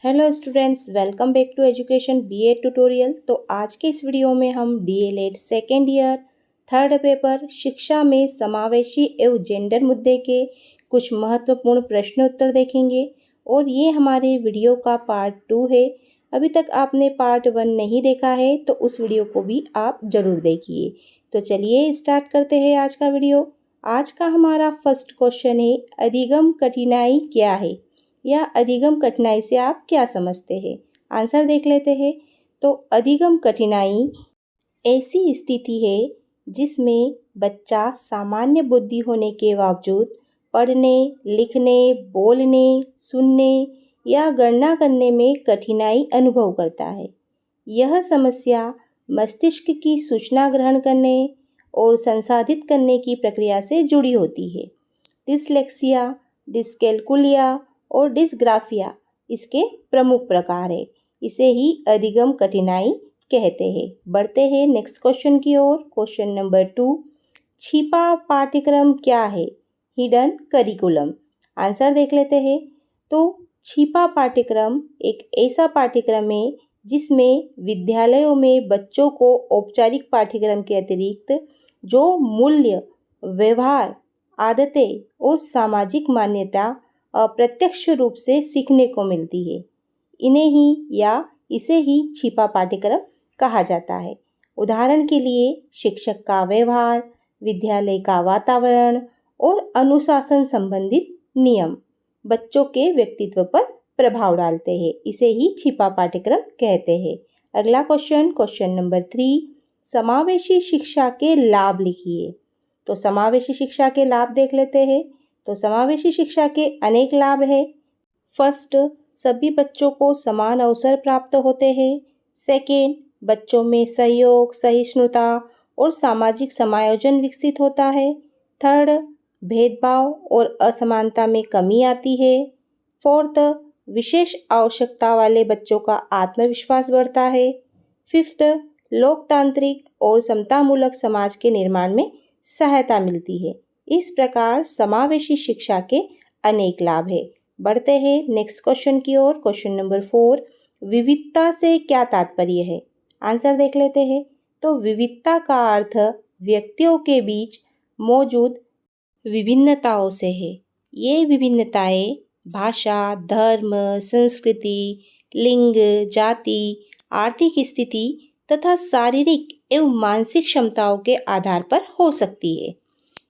Hello students, welcome back to education BEd tutorial. तो आज के इस वीडियो में हम DElEd second year third paper शिक्षा में समावेशी एवं जेंडर मुद्दे के कुछ महत्वपूर्ण प्रश्न उत्तर देखेंगे और ये हमारे वीडियो का पार्ट 2 है। अभी तक आपने पार्ट 1 नहीं देखा है तो उस वीडियो को भी आप ज़रूर देखिए। तो चलिए स्टार्ट करते हैं आज का वीडियो। आज का हमारा फर्स्ट क्वेश्चन है, अधिगम कठिनाई क्या है या अधिगम कठिनाई से आप क्या समझते हैं। आंसर देख लेते हैं। तो अधिगम कठिनाई ऐसी स्थिति है जिसमें बच्चा सामान्य बुद्धि होने के बावजूद पढ़ने, लिखने, बोलने, सुनने या गणना करने में कठिनाई अनुभव करता है। यह समस्या मस्तिष्क की सूचना ग्रहण करने और संसाधित करने की प्रक्रिया से जुड़ी होती है। डिसलेक्सिया, डिस्कैल्कुलिया और डिस्ग्राफिया इसके प्रमुख प्रकार है। इसे ही अधिगम कठिनाई कहते हैं। बढ़ते हैं नेक्स्ट क्वेश्चन की ओर। क्वेश्चन नंबर 2, छिपा पाठ्यक्रम क्या है? Hidden curriculum. आंसर देख लेते हैं। तो छिपा पाठ्यक्रम एक ऐसा पाठ्यक्रम है जिसमें विद्यालयों में बच्चों को औपचारिक पाठ्यक्रम के अतिरिक्त जो मूल्य, व्यवहार, आदतें और सामाजिक मान्यता अप्रत्यक्ष रूप से सीखने को मिलती है, इन्हें ही या इसे ही छिपा पाठ्यक्रम कहा जाता है। उदाहरण के लिए शिक्षक का व्यवहार, विद्यालय का वातावरण और अनुशासन संबंधित नियम बच्चों के व्यक्तित्व पर प्रभाव डालते हैं। इसे ही छिपा पाठ्यक्रम कहते हैं। अगला क्वेश्चन, क्वेश्चन नंबर 3, समावेशी शिक्षा के लाभ लिखिए। तो समावेशी शिक्षा के लाभ देख लेते हैं। तो समावेशी शिक्षा के अनेक लाभ हैं। फर्स्ट, सभी बच्चों को समान अवसर प्राप्त होते हैं। सेकेंड, बच्चों में सहयोग, सहिष्णुता और सामाजिक समायोजन विकसित होता है। थर्ड, भेदभाव और असमानता में कमी आती है। फोर्थ, विशेष आवश्यकता वाले बच्चों का आत्मविश्वास बढ़ता है। फिफ्थ, लोकतांत्रिक और समतामूलक समाज के निर्माण में सहायता मिलती है। इस प्रकार समावेशी शिक्षा के अनेक लाभ है। बढ़ते हैं नेक्स्ट क्वेश्चन की ओर। क्वेश्चन नंबर 4, विविधता से क्या तात्पर्य है? आंसर देख लेते हैं। तो विविधता का अर्थ व्यक्तियों के बीच मौजूद विभिन्नताओं से है। ये विभिन्नताएं भाषा, धर्म, संस्कृति, लिंग, जाति, आर्थिक स्थिति तथा शारीरिक एवं मानसिक क्षमताओं के आधार पर हो सकती है।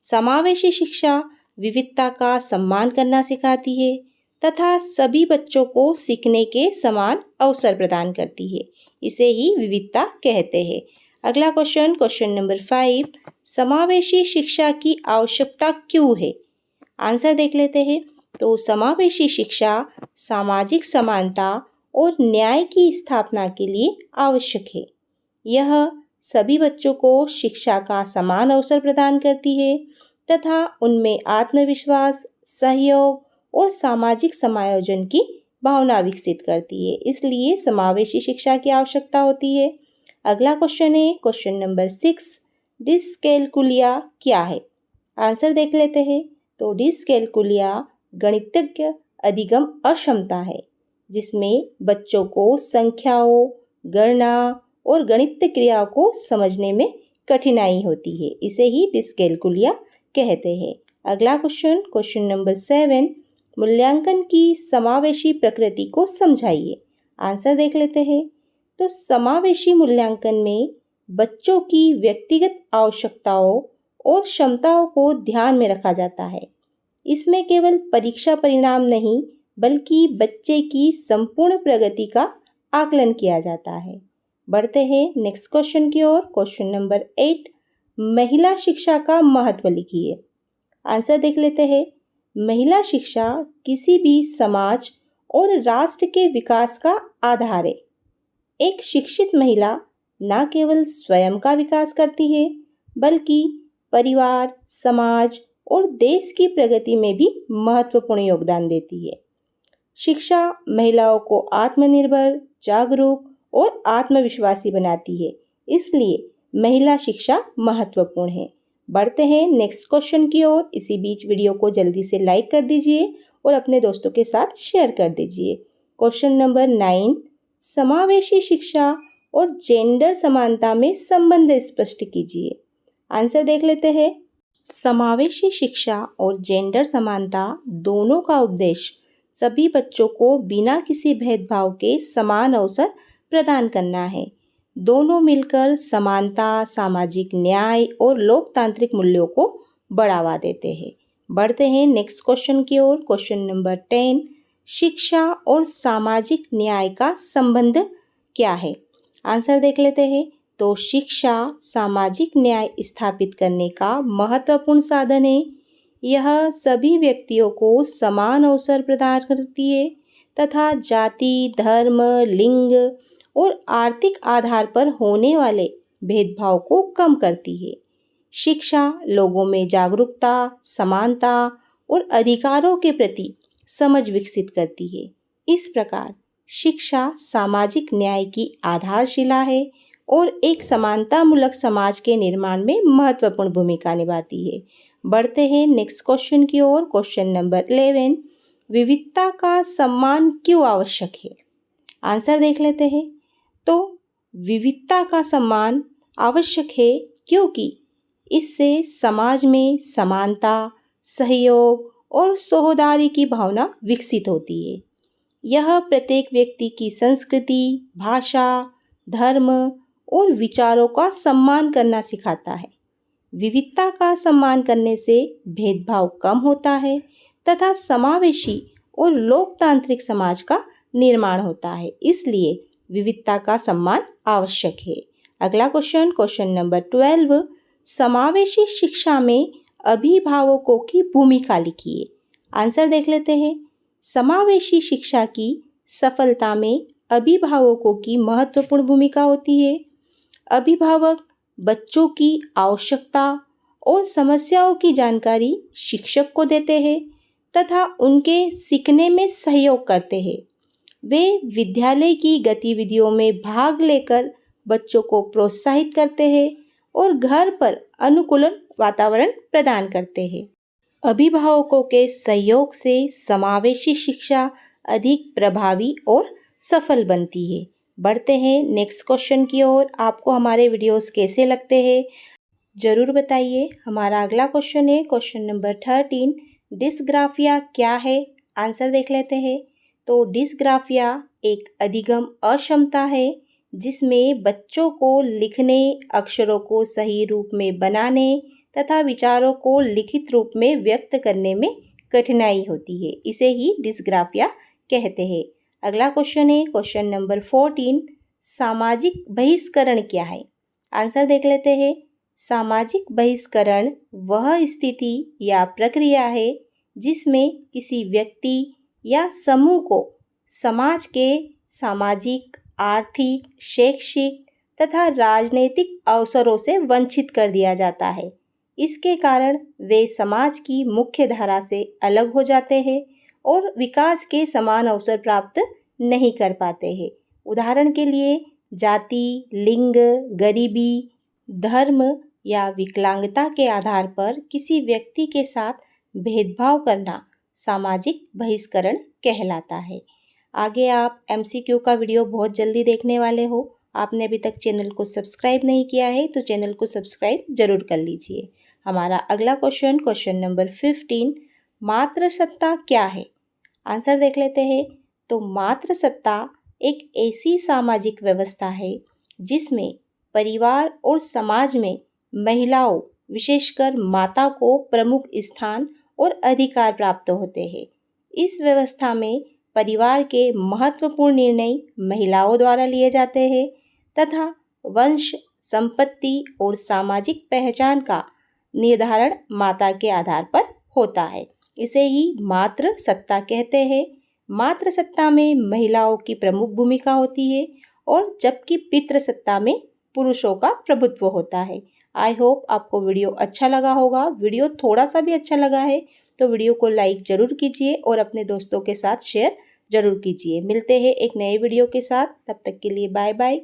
समावेशी शिक्षा विविधता का सम्मान करना सिखाती है तथा सभी बच्चों को सीखने के समान अवसर प्रदान करती है। इसे ही विविधता कहते हैं। अगला क्वेश्चन, क्वेश्चन नंबर 5, समावेशी शिक्षा की आवश्यकता क्यों है? आंसर देख लेते हैं। तो समावेशी शिक्षा सामाजिक समानता और न्याय की स्थापना के लिए आवश्यक है। यह सभी बच्चों को शिक्षा का समान अवसर प्रदान करती है तथा उनमें आत्मविश्वास, सहयोग और सामाजिक समायोजन की भावना विकसित करती है। इसलिए समावेशी शिक्षा की आवश्यकता होती है। अगला क्वेश्चन है क्वेश्चन नंबर 6, डिस्कैल्कुलिया क्या है? आंसर देख लेते हैं। तो डिस्कैल्कुलिया गणितज्ञ अधिगम अक्षमता है जिसमें बच्चों को संख्याओं, गणना और गणितीय क्रियाओं को समझने में कठिनाई होती है। इसे ही डिस्कैल्कुलिया कहते हैं। अगला क्वेश्चन, क्वेश्चन नंबर 7, मूल्यांकन की समावेशी प्रकृति को समझाइए। आंसर देख लेते हैं। तो समावेशी मूल्यांकन में बच्चों की व्यक्तिगत आवश्यकताओं और क्षमताओं को ध्यान में रखा जाता है। इसमें केवल परीक्षा परिणाम नहीं बल्कि बच्चे की संपूर्ण प्रगति का आकलन किया जाता है। बढ़ते हैं नेक्स्ट क्वेश्चन की ओर। क्वेश्चन नंबर 8, महिला शिक्षा का महत्व लिखिए। आंसर देख लेते हैं। महिला शिक्षा किसी भी समाज और राष्ट्र के विकास का आधार है। एक शिक्षित महिला न केवल स्वयं का विकास करती है बल्कि परिवार, समाज और देश की प्रगति में भी महत्वपूर्ण योगदान देती है। शिक्षा महिलाओं को आत्मनिर्भर, जागरूक और आत्मविश्वासी बनाती है। इसलिए महिला शिक्षा महत्वपूर्ण है। बढ़ते हैं नेक्स्ट क्वेश्चन की ओर। इसी बीच वीडियो को जल्दी से लाइक कर दीजिए और अपने दोस्तों के साथ शेयर कर दीजिए। क्वेश्चन नंबर 9, समावेशी शिक्षा और जेंडर समानता में संबंध स्पष्ट कीजिए। आंसर देख लेते हैं। समावेशी शिक्षा और जेंडर समानता दोनों का उद्देश्य सभी बच्चों को बिना किसी भेदभाव के समान अवसर प्रदान करना है। दोनों मिलकर समानता, सामाजिक न्याय और लोकतांत्रिक मूल्यों को बढ़ावा देते हैं। बढ़ते हैं नेक्स्ट क्वेश्चन की ओर। क्वेश्चन नंबर 10, शिक्षा और सामाजिक न्याय का संबंध क्या है? आंसर देख लेते हैं। तो शिक्षा सामाजिक न्याय स्थापित करने का महत्वपूर्ण साधन है। यह सभी व्यक्तियों को समान अवसर प्रदान करती है तथा जाति, धर्म, लिंग और आर्थिक आधार पर होने वाले भेदभाव को कम करती है। शिक्षा लोगों में जागरूकता, समानता और अधिकारों के प्रति समझ विकसित करती है। इस प्रकार शिक्षा सामाजिक न्याय की आधारशिला है और एक समानतामूलक समाज के निर्माण में महत्वपूर्ण भूमिका निभाती है। बढ़ते हैं नेक्स्ट क्वेश्चन की ओर। क्वेश्चन नंबर 11, विविधता का सम्मान क्यों आवश्यक है? आंसर देख लेते हैं। तो विविधता का सम्मान आवश्यक है क्योंकि इससे समाज में समानता, सहयोग और सहोदरी की भावना विकसित होती है। यह प्रत्येक व्यक्ति की संस्कृति, भाषा, धर्म और विचारों का सम्मान करना सिखाता है। विविधता का सम्मान करने से भेदभाव कम होता है तथा समावेशी और लोकतांत्रिक समाज का निर्माण होता है। इसलिए विविधता का सम्मान आवश्यक है। अगला क्वेश्चन, क्वेश्चन नंबर 12, समावेशी शिक्षा में अभिभावकों की भूमिका लिखिए। आंसर देख लेते हैं। समावेशी शिक्षा की सफलता में अभिभावकों की महत्वपूर्ण भूमिका होती है। अभिभावक बच्चों की आवश्यकता और समस्याओं की जानकारी शिक्षक को देते हैं तथा उनके सीखने में सहयोग करते हैं। वे विद्यालय की गतिविधियों में भाग लेकर बच्चों को प्रोत्साहित करते हैं और घर पर अनुकूल वातावरण प्रदान करते हैं। अभिभावकों के सहयोग से समावेशी शिक्षा अधिक प्रभावी और सफल बनती है। बढ़ते हैं नेक्स्ट क्वेश्चन की ओर। आपको हमारे वीडियोस कैसे लगते हैं ज़रूर बताइए। हमारा अगला क्वेश्चन है क्वेश्चन नंबर 13, डिस्ग्राफिया क्या है? आंसर देख लेते हैं। तो डिस्ग्राफिया एक अधिगम अक्षमता है जिसमें बच्चों को लिखने, अक्षरों को सही रूप में बनाने तथा विचारों को लिखित रूप में व्यक्त करने में कठिनाई होती है। इसे ही डिस्ग्राफिया कहते हैं। अगला क्वेश्चन है क्वेश्चन नंबर 14, सामाजिक बहिष्करण क्या है? आंसर देख लेते हैं। सामाजिक बहिष्करण वह स्थिति या प्रक्रिया है जिसमें किसी व्यक्ति या समूह को समाज के सामाजिक, आर्थिक, शैक्षिक तथा राजनीतिक अवसरों से वंचित कर दिया जाता है। इसके कारण वे समाज की मुख्य धारा से अलग हो जाते हैं और विकास के समान अवसर प्राप्त नहीं कर पाते हैं। उदाहरण के लिए जाति, लिंग, गरीबी, धर्म या विकलांगता के आधार पर किसी व्यक्ति के साथ भेदभाव करना सामाजिक बहिष्करण कहलाता है। आगे आप MCQ का वीडियो बहुत जल्दी देखने वाले हो। आपने अभी तक चैनल को सब्सक्राइब नहीं किया है तो चैनल को सब्सक्राइब जरूर कर लीजिए। हमारा अगला क्वेश्चन क्वेश्चन नंबर 15, मातृसत्ता क्या है? आंसर देख लेते हैं। तो मातृसत्ता एक ऐसी सामाजिक व्यवस्था है जिसमें परिवार और समाज में महिलाओं, विशेषकर माता को प्रमुख स्थान और अधिकार प्राप्त होते हैं। इस व्यवस्था में परिवार के महत्वपूर्ण निर्णय महिलाओं द्वारा लिए जाते हैं तथा वंश, संपत्ति और सामाजिक पहचान का निर्धारण माता के आधार पर होता है। इसे ही मातृसत्ता कहते हैं। मातृसत्ता में महिलाओं की प्रमुख भूमिका होती है और जबकि पितृसत्ता में पुरुषों का प्रभुत्व होता है। आई होप आपको वीडियो अच्छा लगा होगा। वीडियो थोड़ा सा भी अच्छा लगा है तो वीडियो को लाइक ज़रूर कीजिए और अपने दोस्तों के साथ शेयर ज़रूर कीजिए। मिलते हैं एक नए वीडियो के साथ, तब तक के लिए बाय बाय।